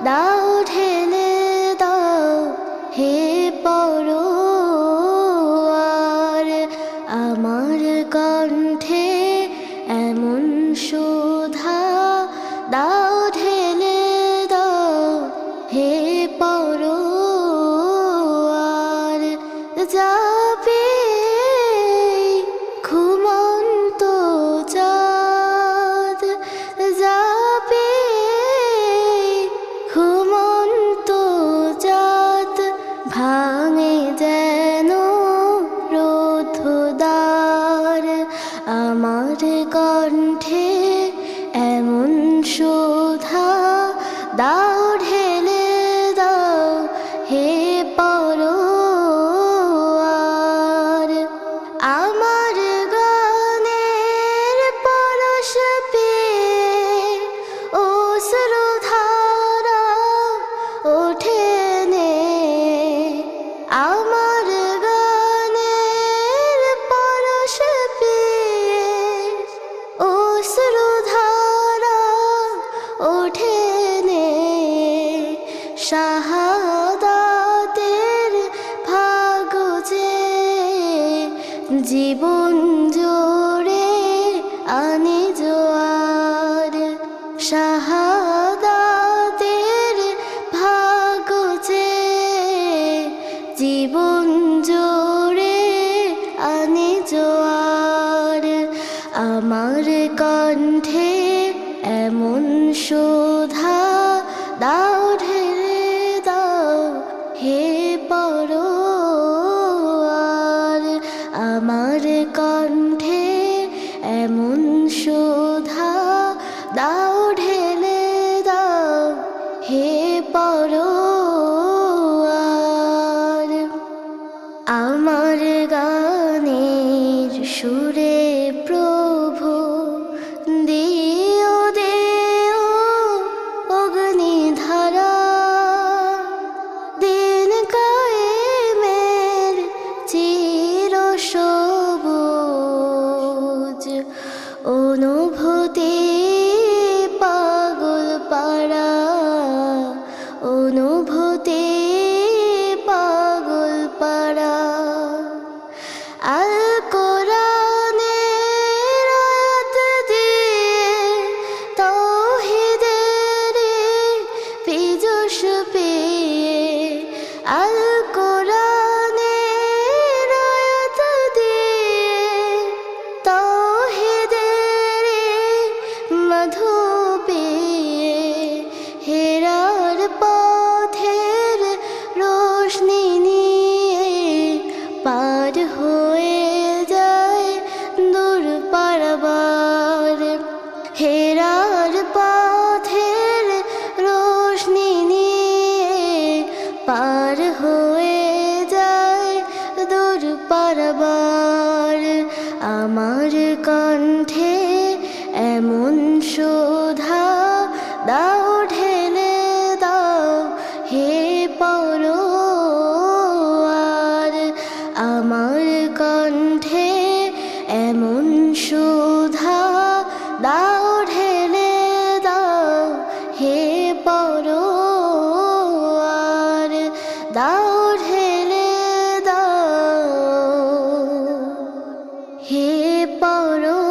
দাও ঢেলে দাও হে পরোয়ার, আমার কণ্ঠে এমন সুধা দাও ঢেলে দাও হে পরোয়ার। যাবে ঘুমন্ত চাঁদ, যাবে ঘুমন্ত চাঁদ, ভাঙে যেন রোধদ্বার, আমার কণ্ঠে এমন সুধা দাও ঢেলে দাও হে পরোয়ার। আমার গানের পরশ পেয়ে অশ্রুধারা ওঠে নে, আমার গানের পরশ পেয়ে অশ্রুধারা ওঠে নে, শাহাদাতের ভাগ যে জীবন জোড়ে আনে জোয়ার, শাহাদাতের ভাগ যে জীবন জোড়ে আনে জোয়ার, আমার কণ্ঠে এমন সুধা দাও ঢেলে দাও হে পরোয়ার, আমার কণ্ঠে এমন সুধা দাও ঢেলে দাও হে পরোয়ার। আমার গানের সুরে প্রভু দিও দেও অগ্নিধারা, দিন কায়েমের চির সবুজ অনুভূতি পাগল পাড়া, অনুভূতি পাগল পাড়া। আল কোরআনের আয়াত দিয়ে তাওহীদের পীযুষ পেয়ে, আল কোরআনের আয়াত দিয়ে তাওহীদের মধু পেয়ে, হেরার পথের রোশনি নিয়ে পার হয়ে যায় দূর পারাবার, হেরার পথের রোশনি নিয়ে পার হয়ে যায় দূর পারাবার, আমার কণ্ঠে এমন সুধা দাও ঢেলে দাও হে পরোয়ার, আমার কণ্ঠে এমন সুধা দাও ঢেলে দাও হে পরোয়ার, দাও ঢেলে দাও হে পরোয়ার।